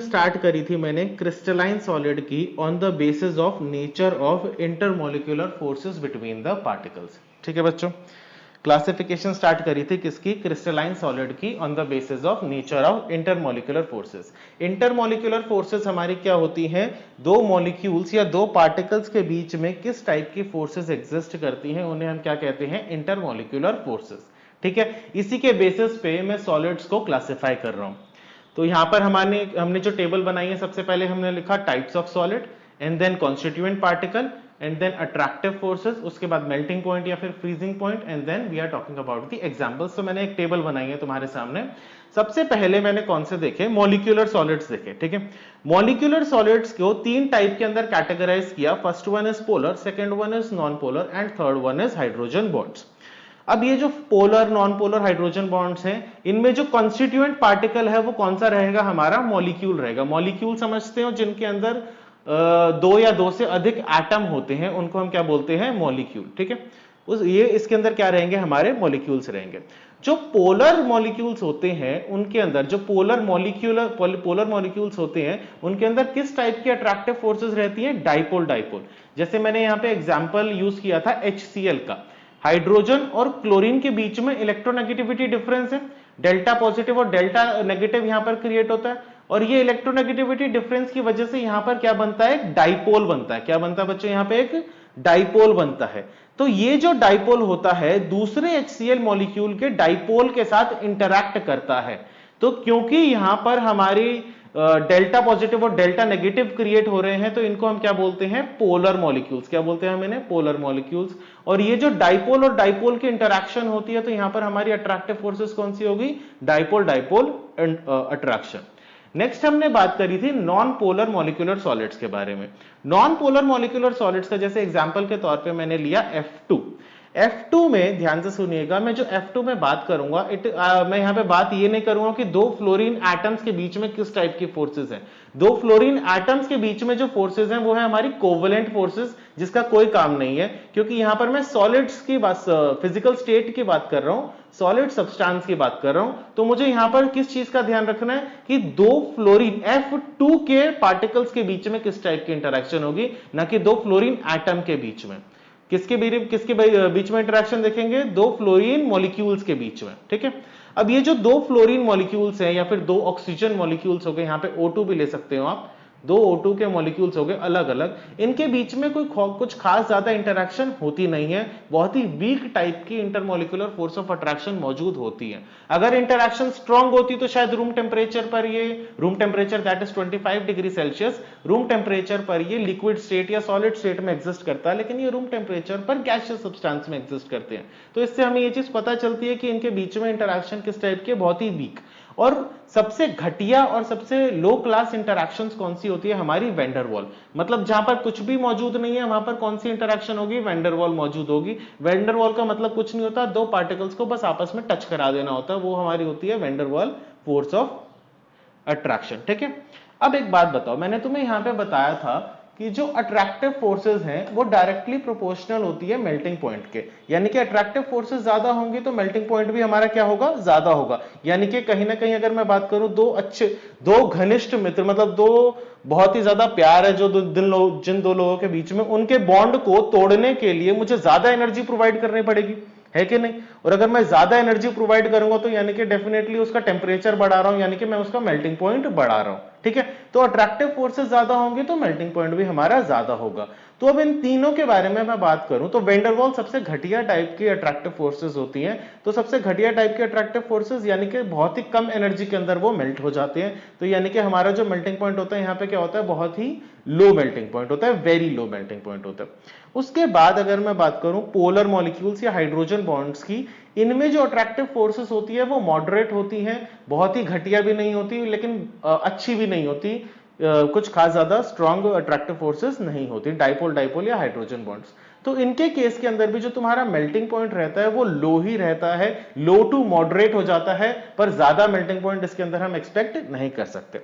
Start करी थी मैंने क्रिस्टलाइन सॉलिड की on the basis of nature of intermolecular forces between the particles. ठीक है बच्चों, क्लासिफिकेशन स्टार्ट करी थी किसकी, क्रिस्टलाइन सॉलिड की, on the basis of nature of intermolecular forces. Intermolecular forces हमारी क्या होती हैं, दो मॉलिक्यूल्स या दो पार्टिकल्स के बीच में किस टाइप की फोर्सेस एग्जिस्ट करती हैं, उन्हें हम क्या कहते हैं, इंटरमोलिकुलर फोर्सेस। ठीक है, इसी के बेसिस पे मैं सॉलिड्स को क्लासिफाई कर रहा हूं। तो यहां पर हमने जो टेबल बनाई है, सबसे पहले हमने लिखा types of solid and then constituent particle and then attractive forces, उसके बाद मेल्टिंग पॉइंट या फिर freezing point and then we are talking about the examples. तो मैंने एक टेबल बनाई है तुम्हारे सामने। सबसे पहले मैंने कौन से देखे, मॉलिक्यूलर सॉलिड्स देखे। ठीक है, मॉलिक्यूलर सॉलिड्स को तीन टाइप के अंदर कैटेगराइज किया। First one is polar, second one is non polar and third one is hydrogen bonds. अब ये जो polar, non polar, hydrogen bonds हैं, इनमें जो कॉन्स्टिट्यूएंट पार्टिकल है वो कौन सा रहेगा, हमारा मॉलिक्यूल रहेगा। मॉलिक्यूल समझते हो जिनके अंदर दो या दो से अधिक एटम होते हैं, उनको हम क्या बोलते हैं, मॉलिक्यूल। ठीक है, ये इसके अंदर क्या रहेंगे, हमारे मॉलिक्यूल्स रहेंगे। जो पोलर मॉलिक्यूल्स होते हैं उनके अंदर, जो पोलर मॉलिक्यूल्स होते हैं उनके अंदर किस टाइप की अट्रैक्टिव फोर्सेस रहती है, डाइपोल डाइपोल। जैसे मैंने यहां पे एग्जांपल यूज किया था HCl का। हाइड्रोजन और क्लोरीन के बीच में इलेक्ट्रोनेगेटिविटी डिफरेंस है, डेल्टा पॉजिटिव और डेल्टा नेगेटिव यहां पर क्रिएट होता है, और ये इलेक्ट्रोनेगेटिविटी डिफरेंस की वजह से यहां पर क्या बनता है, एक डाइपोल बनता है। क्या बनता है बच्चों, यहां पे एक डाइपोल बनता है। तो ये जो डाइपोल होता है दूसरे HCl मॉलिक्यूल के डाइपोल के साथ इंटरैक्ट करता है। तो क्योंकि यहां पर हमारी डेल्टा पॉजिटिव और डेल्टा नेगेटिव क्रिएट हो रहे हैं, तो इनको हम क्या बोलते हैं, पोलर मॉलिक्यूल्स। क्या बोलते हैं हम इन्हें, पोलर मॉलिक्यूल्स। और ये जो डाइपोल और डाइपोल की इंटरैक्शन होती है, तो यहां पर हमारी अट्रैक्टिव फोर्सेस कौन सी होगी, डाइपोल डाइपोल अट्रैक्शन। नेक्स्ट हमने बात करी थी नॉन पोलर मॉलिक्यूलर सॉलिड्स के बारे में। नॉन पोलर मॉलिक्यूलर सॉलिड्स का जैसे एग्जांपल के तौर पे मैंने लिया F2। F2 में ध्यान से सुनिएगा, मैं जो F2 में बात करूंगा, मैं यहां पे बात ये नहीं करूंगा कि दो फ्लोरीन एटम्स के बीच में किस टाइप की फोर्सेस हैं। दो फ्लोरीन एटम्स के बीच में जो फोर्सेस हैं वो है हमारी कोवेलेंट फोर्सेस, जिसका कोई काम नहीं है, क्योंकि यहां पर मैं सॉलिड्स की बात, फिजिकल स्टेट की बात कर रहा हूं, सॉलिड सब्सटेंस की बात कर रहा हूं। तो मुझे यहां पर किस चीज का ध्यान रखना है कि दो फ्लोरीन F2 के पार्टिकल्स के बीच में किस टाइप की इंटरेक्शन होगी, ना कि दो फ्लोरीन एटम के बीच में। किसके बीच में इंटरेक्शन देखेंगे, दो फ्लोरीन मॉलिक्यूल्स के बीच में। ठीक है, अब ये जो दो फ्लोरीन मॉलिक्यूल्स हैं या फिर दो ऑक्सीजन मॉलिक्यूल्स हो गए, यहां पे O2 भी ले सकते हो आप, दो O2 के मॉलिक्यूल्स हो गए अलग अलग, इनके बीच में कुछ खास ज्यादा इंटरेक्शन होती नहीं है। बहुत ही वीक टाइप की इंटरमोलिकुलर फोर्स ऑफ अट्रैक्शन मौजूद होती है। अगर इंटरेक्शन स्ट्रांग होती तो शायद रूम टेम्परेचर पर ये, room temperature that is 25 degree Celsius, room temperature पर ये लिक्विड स्टेट या सॉलिड स्टेट में एग्जिस्ट करता है, लेकिन ये रूम टेम्परेचर पर गैसियस सब्सटेंस में एग्जिस्ट करते हैं। तो इससे हमें ये चीज पता चलती है कि इनके बीच में इंटरेक्शन किस टाइप के, बहुत ही वीक। और सबसे घटिया और सबसे लो क्लास इंटरैक्शंस कौन सी होती है, हमारी वैन वॉल। मतलब जहां पर कुछ भी मौजूद नहीं है वहां पर कौन सी इंटरैक्शन होगी, वैन वॉल मौजूद होगी। वैन वॉल का मतलब कुछ नहीं होता, दो पार्टिकल्स को बस आपस में टच करा देना होता है, वो हमारी होती है van Waals force of attraction. ठीक है, अब एक बात बताओ, मैंने तुम्हें यहां पे बताया था कि जो अट्रैक्टिव फोर्सेस हैं वो डायरेक्टली प्रोपोर्शनल होती है मेल्टिंग पॉइंट के। यानी कि अट्रैक्टिव फोर्सेस ज्यादा होंगी तो मेल्टिंग पॉइंट भी हमारा क्या होगा, ज्यादा होगा। यानी कि कहीं ना कहीं अगर मैं बात करूं, दो घनिष्ठ मित्र, मतलब दो बहुत ही ज्यादा प्यार है जो जिन दो लोगों के बीच में, उनके बॉन्ड को तोड़ने के लिए मुझे ज्यादा एनर्जी प्रोवाइड करनी पड़ेगी, है कि नहीं। और अगर मैं ज्यादा एनर्जी प्रोवाइड करूंगा तो यानी कि डेफिनेटली उसका टेम्परेचर बढ़ा रहा हूं, यानी कि मैं उसका मेल्टिंग पॉइंट बढ़ा रहा हूं। ठीक है, तो अट्रैक्टिव फोर्सेस ज्यादा होंगे तो मेल्टिंग पॉइंट भी हमारा ज्यादा होगा। तो अब इन तीनों के बारे में मैं बात करूं तो वैन डर वाल्स सबसे घटिया टाइप की अट्रैक्टिव फोर्सेस होती हैं। तो सबसे घटिया टाइप की अट्रैक्टिव फोर्सेस यानी कि बहुत ही कम एनर्जी के अंदर वो मेल्ट हो जाते हैं। तो यानी कि हमारा जो मेल्टिंग पॉइंट होता है यहाँ पे क्या होता है, बहुत ही लो मेल्टिंग पॉइंट होता है, वेरी लो मेल्टिंग पॉइंट होता है। उसके बाद अगर मैं बात करूं पोलर मॉलिक्यूल्स या हाइड्रोजन बॉन्ड्स की, इनमें जो अट्रैक्टिव फोर्सेस होती है वो मॉडरेट होती हैं, बहुत ही घटिया भी नहीं होती लेकिन अच्छी भी नहीं होती, कुछ खास ज्यादा स्ट्रॉन्ग अट्रैक्टिव फोर्सेस नहीं होती, डाइपोल डाइपोल या हाइड्रोजन बॉन्ड्स। तो इनके केस के अंदर भी जो तुम्हारा मेल्टिंग पॉइंट रहता है वो लो ही रहता है, लो टू मॉडरेट हो जाता है, पर ज्यादा मेल्टिंग पॉइंट इसके अंदर हम एक्सपेक्ट नहीं कर सकते।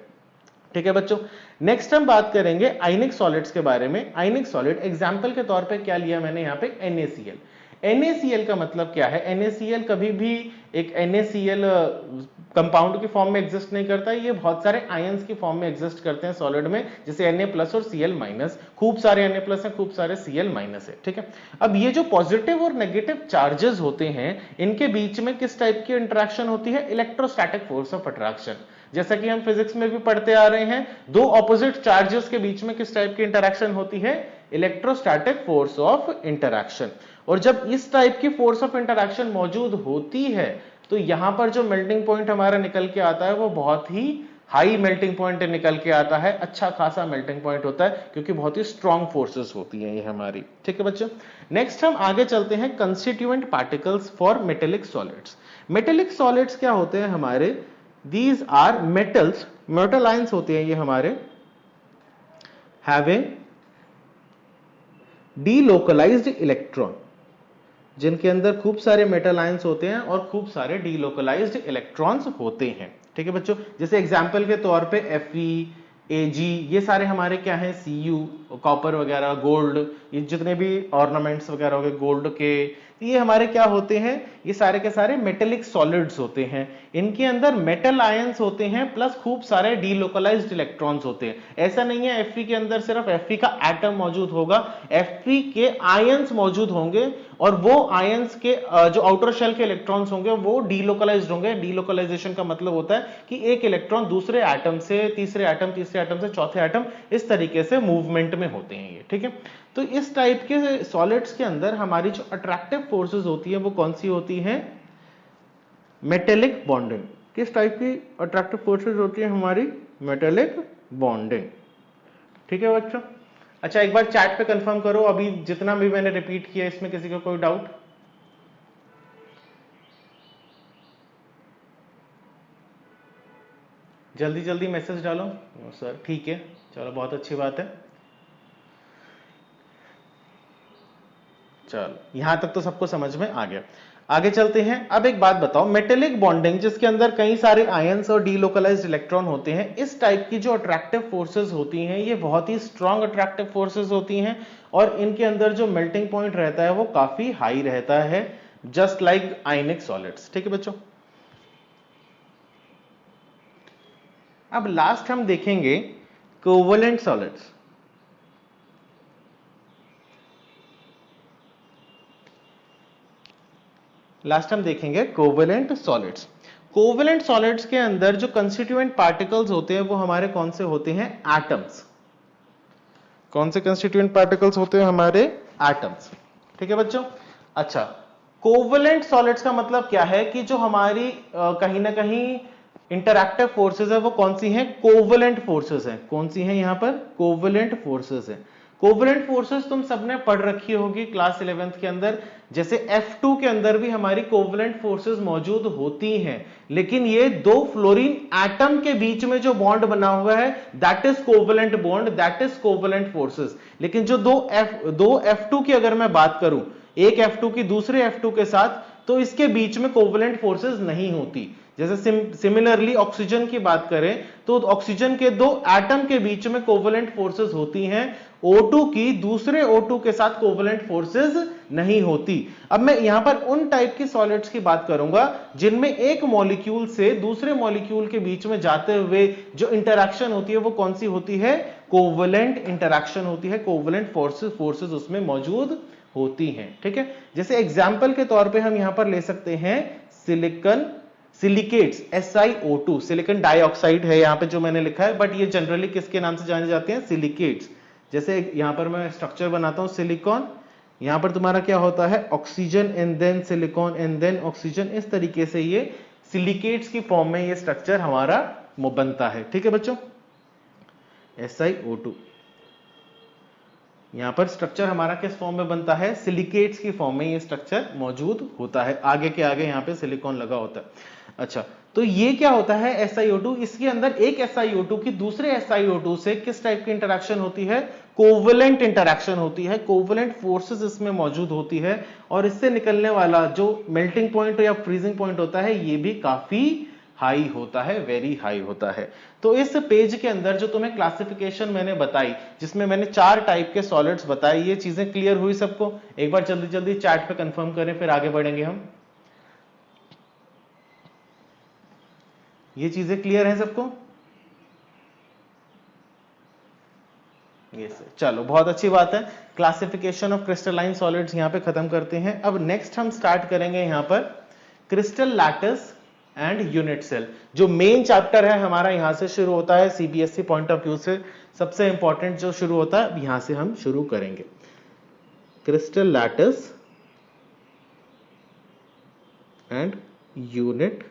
ठीक है बच्चों, नेक्स्ट हम बात करेंगे आयनिक सॉलिड्स के बारे में। आयनिक सॉलिड एग्जांपल के तौर पे क्या लिया मैंने यहाँ पे NaCl। NaCl का मतलब क्या है? NaCl कभी भी एक NaCl कंपाउंड की फॉर्म में एग्जिस्ट नहीं करता, ये बहुत सारे आयंस की फॉर्म में एग्जिस्ट करते हैं सॉलिड में, जैसे Na+ और Cl-, खूब सारे Na+ हैं, खूब सारे Cl- है, ठीक है। अब ये जो पॉजिटिव और नेगेटिव चार्जेस होते हैं, इनके बीच में किस टाइप की इंटरेक्शन होती है? Electrostatic force of attraction. जैसा कि हम फिजिक्स में भी पढ़ते आ रहे हैं, दो ऑपोजिट चार्जेस के बीच में किस टाइप की इंटरेक्शन होती है? Electrostatic force of interaction. और जब इस टाइप की फोर्स ऑफ इंटरेक्शन मौजूद होती है, तो यहां पर जो मेल्टिंग पॉइंट हमारा निकल के आता है वो बहुत ही हाई मेल्टिंग पॉइंट निकल के आता है, अच्छा खासा मेल्टिंग पॉइंट होता है, क्योंकि बहुत ही स्ट्रॉन्ग फोर्सेस होती हैं ये हमारी, ठीक है बच्चों। नेक्स्ट हम आगे चलते हैं constituent particles for metallic solids. Metallic solids क्या होते हैं हमारे? These are metals, metal ions होते हैं ये हमारे, हैविंग डीलोकलाइज्ड इलेक्ट्रॉन, जिनके अंदर खूब सारे मेटल आयंस होते हैं और खूब सारे डीलोकलाइज्ड इलेक्ट्रॉन्स होते हैं, ठीक है बच्चों। जैसे एग्जांपल के तौर पे Fe, Ag, ये सारे हमारे क्या हैं? Cu, कॉपर वगैरह, गोल्ड, ये जितने भी ऑर्नामेंट्स वगैरह हो गए गोल्ड के, ये हमारे क्या होते हैं? ये सारे के सारे मेटेलिक सॉलिड्स होते हैं। इनके अंदर मेटल आयंस होते हैं प्लस खूब सारे डीलोकलाइज्ड इलेक्ट्रॉन्स होते हैं। ऐसा नहीं है Fe के अंदर सिर्फ Fe का एटम मौजूद होगा, Fe के आयंस मौजूद होंगे, और वो आयंस के जो आउटर शेल के इलेक्ट्रॉन्स होंगे वो डीलोकलाइज्ड होंगे। डीलोकलाइजेशन का मतलब होता है कि एक इलेक्ट्रॉन दूसरे एटम से तीसरे एटम, तीसरे एटम से चौथे एटम, इस तरीके से मूवमेंट में होते हैं ये, ठीक है। तो इस टाइप के सॉलिड्स के अंदर हमारी जो अट्रैक्टिव फोर्सेस होती है वो कौन सी होती है? Metallic bonding. किस टाइप की अट्रैक्टिव फोर्सेस होती है हमारी? मेटेलिक बॉन्डिंग, ठीक है बच्चों। अच्छा, एक बार चैट पे कंफर्म करो, अभी जितना भी मैंने रिपीट किया इसमें किसी को कोई डाउट? जल्दी जल्दी मैसेज डालो। सर ठीक है, चलो बहुत अच्छी बात है। चलो यहां तक तो सबको समझ में आ गया। आगे चलते हैं। अब एक बात बताओ, मेटेलिक बॉन्डिंग जिसके अंदर कई सारे आयंस और डीलोकलाइज्ड इलेक्ट्रॉन होते हैं, इस टाइप की जो अट्रैक्टिव फोर्सेस होती हैं ये बहुत ही स्ट्रॉन्ग अट्रैक्टिव फोर्सेस होती हैं, और इनके अंदर जो मेल्टिंग पॉइंट रहता है वो काफी हाई रहता है, जस्ट लाइक आयनिक सॉलिड्स, ठीक है बच्चों। अब लास्ट हम देखेंगे कोवलेंट सॉलिड्स। लास्ट हम देखेंगे कोवेलेंट सॉलिड्स। कोवेलेंट सॉलिड्स के अंदर जो कंस्टिट्यूएंट पार्टिकल्स होते हैं वो हमारे कौन से होते हैं? एटम्स। कौन से कंस्टिट्यूएंट पार्टिकल्स होते हैं हमारे? एटम्स, ठीक है बच्चों। अच्छा, कोवेलेंट सॉलिड्स का मतलब क्या है कि जो हमारी कहीं ना कहीं इंटरैक्टिव फोर्सेस है वो कौन सी हैं? कोवेलेंट फोर्सेस हैं। कौन सी हैं यहां पर? कोवेलेंट फोर्सेस है। कोवेलेंट फोर्सेस तुम सबने पढ़ रखी होगी क्लास 11th के अंदर, जैसे F2 के अंदर भी हमारी कोवेलेंट फोर्सेस मौजूद होती हैं, लेकिन ये दो फ्लोरीन एटम के बीच में जो बॉन्ड बना हुआ है that is covalent bond, that is covalent forces. लेकिन जो दो F2 की अगर मैं बात करूं, एक F2 की दूसरे F2 के साथ, तो इसके बीच में कोवेलेंट फोर्सेस नहीं होती। जैसे सिमिलरली ऑक्सीजन की बात करें तो ऑक्सीजन के दो एटम के बीच में कोवेलेंट फोर्सेस होती हैं, O2 की दूसरे O2 के साथ कोवेलेंट फोर्सेस नहीं होती। अब मैं यहां पर उन टाइप की सॉलिड्स की बात करूंगा जिनमें एक मॉलिक्यूल से दूसरे मॉलिक्यूल के बीच में जाते हुए जो इंटरैक्शन होती है वो कौन सी होती है? कोवेलेंट इंटरैक्शन होती है, कोवेलेंट फोर्सेस उसमें मौजूद होती हैं, ठीक है। जैसे एग्जांपल के तौर पे हम यहां पर ले सकते हैं सिलिकेट्स, SiO2, सिलिकॉन डाइऑक्साइड है यहां पे जो मैंने लिखा है, बट ये जनरली किसके नाम से जाने जाते हैं? सिलिकेट्स। जैसे यहां पर मैं स्ट्रक्चर बनाता हूं सिलिकॉन, यहां पर तुम्हारा क्या होता है? Oxygen and then silicon and then oxygen, इस तरीके से ये सिलिकेट्स की फॉर्म में ये स्ट्रक्चर हमारा बनता है, ठीक है बच्चों। SiO2 यहां पर स्ट्रक्चर हमारा किस फॉर्म में बनता है? सिलिकेट्स की फॉर्म में ये स्ट्रक्चर मौजूद होता है, आगे के आगे यहां पे सिलिकॉन लगा होता है। अच्छा, तो ये क्या होता है SiO2? इसके अंदर एक SiO2 की दूसरे SiO2 से किस टाइप की इंटरैक्शन होती है? कोवेलेंट इंटरैक्शन होती है, कोवेलेंट फोर्सेस इसमें मौजूद होती है, और इससे निकलने वाला जो मेल्टिंग पॉइंट या फ्रीजिंग पॉइंट होता है ये भी काफी हाई होता है, वेरी हाई होता है। तो इस पेज के अंदर जो तुम्हें क्लासिफिकेशन मैंने बताई, जिसमें मैंने 4 टाइप के सॉलिड्स बताए, ये चीजें क्लियर हुई सबको? एक बार जल्दी जल्दी चैट पे कंफर्म करें, फिर आगे बढ़ेंगे हम। ये चीजें क्लियर है सबको? यस, चलो बहुत अच्छी बात है। क्लासिफिकेशन ऑफ क्रिस्टलाइन सॉलिड्स यहां पे खत्म करते हैं। अब नेक्स्ट हम स्टार्ट करेंगे यहां पर crystal lattice and unit cell. जो मेन चैप्टर है हमारा यहां से शुरू होता है, सीबीएसई पॉइंट ऑफ व्यू से सबसे इंपॉर्टेंट जो शुरू होता है, यहां से हम शुरू करेंगे। Crystal lattice and unit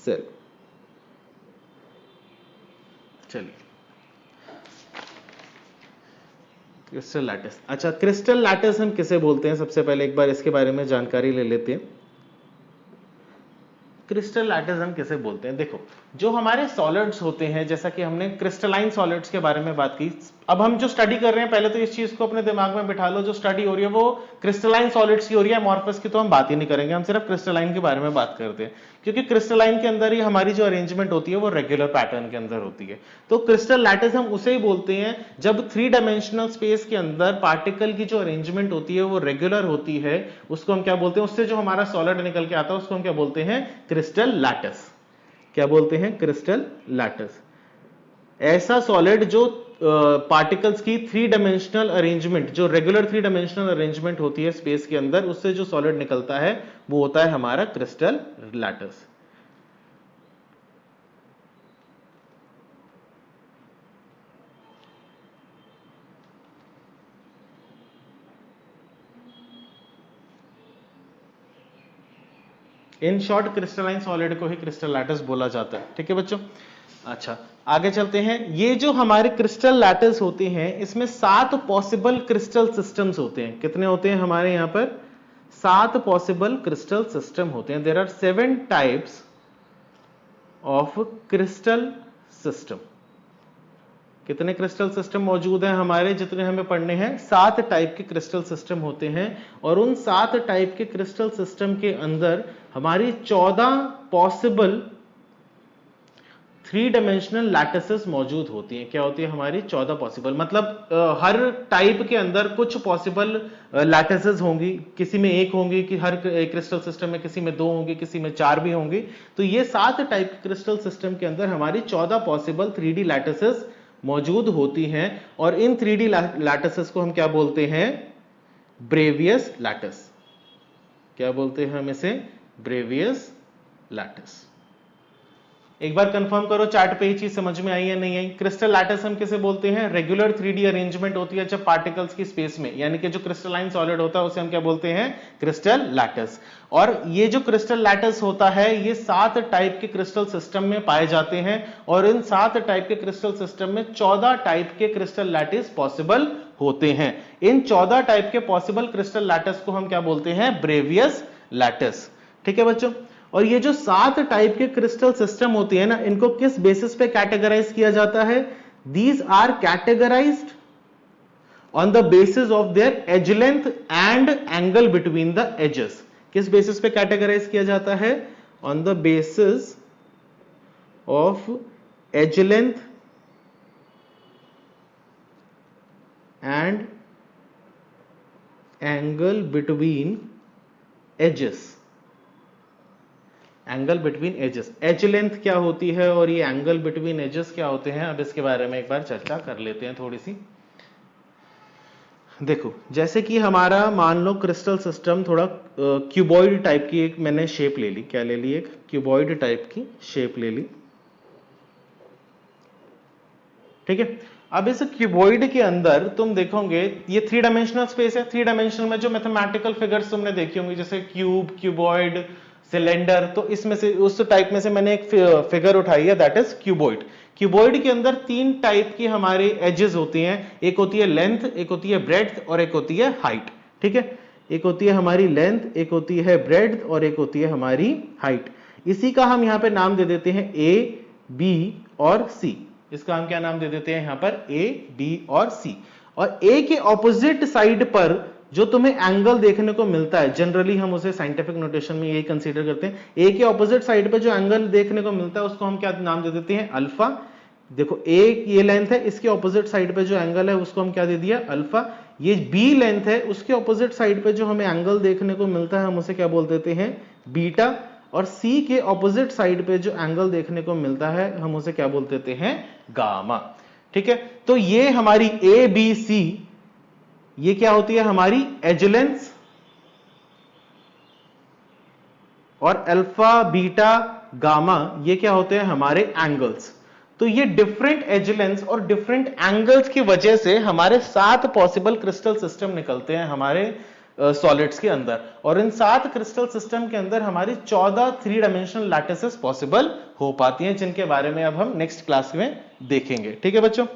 cell. चलिए, क्रिस्टल लैटिस। अच्छा, क्रिस्टल लैटिस हम किसे बोलते हैं? सबसे पहले एक बार इसके बारे में जानकारी ले लेते हैं। क्रिस्टल लैटिस हम किसे बोलते हैं? देखो, जो हमारे सॉलिड्स होते हैं, जैसा कि हमने क्रिस्टलाइन सॉलिड्स के बारे में बात की, अब हम जो स्टडी कर रहे हैं, पहले तो इस चीज को अपने दिमाग में बिठा लो, जो स्टडी हो रही है वो क्रिस्टलाइन सॉलिड्स की हो रही है। अमॉर्फस की तो हम बात ही नहीं करेंगे, हम सिर्फ क्रिस्टलाइन के बारे में बात करते हैं, क्योंकि क्रिस्टलाइन के अंदर ही हमारी जो अरेंजमेंट होती है वो रेगुलर पैटर्न के अंदर होती है। तो क्रिस्टल लैटिस हम उसे ही बोलते हैं जब 3 डायमेंशनल स्पेस के अंदर पार्टिकल की जो अरेंजमेंट होती है वो रेगुलर होती है। उसको हम क्या बोलते हैं? उससे जो हमारा सॉलिड निकल के आता है उसको हम क्या बोलते हैं? Crystal lattice. क्या बोलते हैं? Crystal lattice. ऐसा सॉलिड जो पार्टिकल्स की 3 डायमेंशनल अरेंजमेंट, जो रेगुलर 3 डायमेंशनल अरेंजमेंट होती है स्पेस के अंदर, उससे जो सॉलिड निकलता है वो होता है हमारा crystal lattice. In short crystalline solid को ही क्रिस्टल लैटिस बोला जाता है। ठीक है बच्चों? अच्छा, आगे चलते हैं। ये जो हमारे क्रिस्टल लैटिस होते हैं, इसमें 7 पॉसिबल क्रिस्टल सिस्टम्स होते हैं। कितने होते हैं हमारे यहां पर? 7 पॉसिबल क्रिस्टल सिस्टम होते हैं। There are 7 types of crystal system. कितने क्रिस्टल सिस्टम मौजूद हैं हमारे? जितने हमें पढ़ने हैं, 7 टाइप के क्रिस्टल सिस्टम होते हैं। और उन 7 टाइप के क्रिस्टल सिस्टम के अंदर हमारी 14 पॉसिबल 3 डायमेंशनल लैटिसेस मौजूद होती हैं। क्या होती है हमारी? 14 पॉसिबल। मतलब हर टाइप के अंदर कुछ पॉसिबल लैटिसेस होंगी, किसी में 1 होंगी, कि हर क्रिस्टल सिस्टम में किसी में 2 होंगी, किसी में 4 भी होंगी। तो ये 7 टाइप के क्रिस्टल सिस्टम के अंदर हमारी 14 पॉसिबल 3D लैटिसेस मौजूद होती हैं। और इन 3D लैटिसेस को हम क्या बोलते हैं? Bravais lattice. क्या बोलते हैं हम इसे? Bravais lattice. एक बार कंफर्म करो चार्ट पे ये चीज समझ में आई या नहीं आई? क्रिस्टल लैटिस हम किसे बोलते हैं? रेगुलर 3D अरेंजमेंट होती है जब पार्टिकल्स की स्पेस में, यानी कि जो क्रिस्टलाइन सॉलिड होता है उसे हम क्या बोलते हैं? Crystal lattice. और ये जो क्रिस्टल लैटिस होता है, ये 7 टाइप के क्रिस्टल सिस्टम में पाए जाते हैं। और इन 7 टाइप के क्रिस्टल सिस्टम में 14 टाइप के क्रिस्टल लैटिस पॉसिबल होते हैं। इन 14 टाइप के पॉसिबल क्रिस्टल लैटिस को हम क्या बोलते हैं? Bravais lattice. ठीक है बच्चों? और ये जो 7 टाइप के क्रिस्टल सिस्टम होती है ना, इनको किस बेसिस पे कैटेगराइज किया जाता है? These are categorized on the basis of their edge length and angle between the edges. किस बेसिस पे कैटेगराइज किया जाता है? On the basis of edge length and angle between edges. Angle between edges. Edge length क्या होती है और ये एंगल बिटवीन एजेस क्या होते हैं? अब इसके बारे में एक बार चर्चा कर लेते हैं थोड़ी सी। देखो, जैसे कि हमारा मान लो क्रिस्टल सिस्टम थोड़ा क्यूबॉइड टाइप की एक मैंने शेप ले ली। क्या ले ली? एक क्यूबॉइड टाइप की शेप ले ली। ठीक है? अब इस क्यूबॉइड के अंदर तुम देखोगे ये 3 डायमेंशनल स्पेस है। 3 डायमेंशनल में जो मैथमेटिकल फिगर्स तुमने देखी होंगी, जैसे क्यूब, क्यूबॉइड, सिलेंडर, तो इसमें से उस टाइप में से मैंने एक फिगर उठाई है, दैट इज क्यूबॉइड। क्यूबॉइड के अंदर 3 टाइप की हमारे एजेस होती हैं। एक होती है लेंथ, एक होती है ब्रेड्थ और एक होती है हाइट। ठीक है? एक होती है हमारी लेंथ, एक होती है ब्रेड्थ और एक होती है हमारी हाइट। इसी का हम यहां पे नाम दे देते हैं ए, बी और सी। इसका हम क्या नाम दे देते हैं यहां पर? ए, बी और सी। और ए के ऑपोजिट साइड पर जो तुम्हें एंगल देखने को मिलता है, जनरली हम उसे साइंटिफिक नोटेशन में यही कंसीडर करते हैं, ए के ऑपोजिट साइड पे जो एंगल देखने को मिलता है उसको हम क्या नाम दे देते हैं, अल्फा। देखो ए ये लेंथ है, इसके ऑपोजिट साइड पे जो एंगल है उसको हम क्या दे दिया, अल्फा। ये बी लेंथ है, उसके ऑपोजिट साइड पे जो हमें एंगल देखने को मिलता है हम उसे क्या बोल देते हैं, बीटा। और सी के ऑपोजिट साइड पे जो एंगल देखने को मिलता है हम उसे क्या बोल देते हैं, गामा। ठीक है, तो ये हमारी ए बी सी ये क्या होती है, हमारी एज लेंथ, और अल्फा बीटा गामा ये क्या होते हैं, हमारे एंगल्स। तो ये डिफरेंट एज लेंथ और डिफरेंट एंगल्स की वजह से हमारे 7 पॉसिबल क्रिस्टल सिस्टम निकलते हैं हमारे सॉलिड्स के अंदर, और इन 7 क्रिस्टल सिस्टम के अंदर हमारी 14 3 डायमेंशनल लैटिसेस पॉसिबल हो पाती हैं, जिनके बारे में अब हम नेक्स्ट क्लास में देखेंगे। ठीक है बच्चों।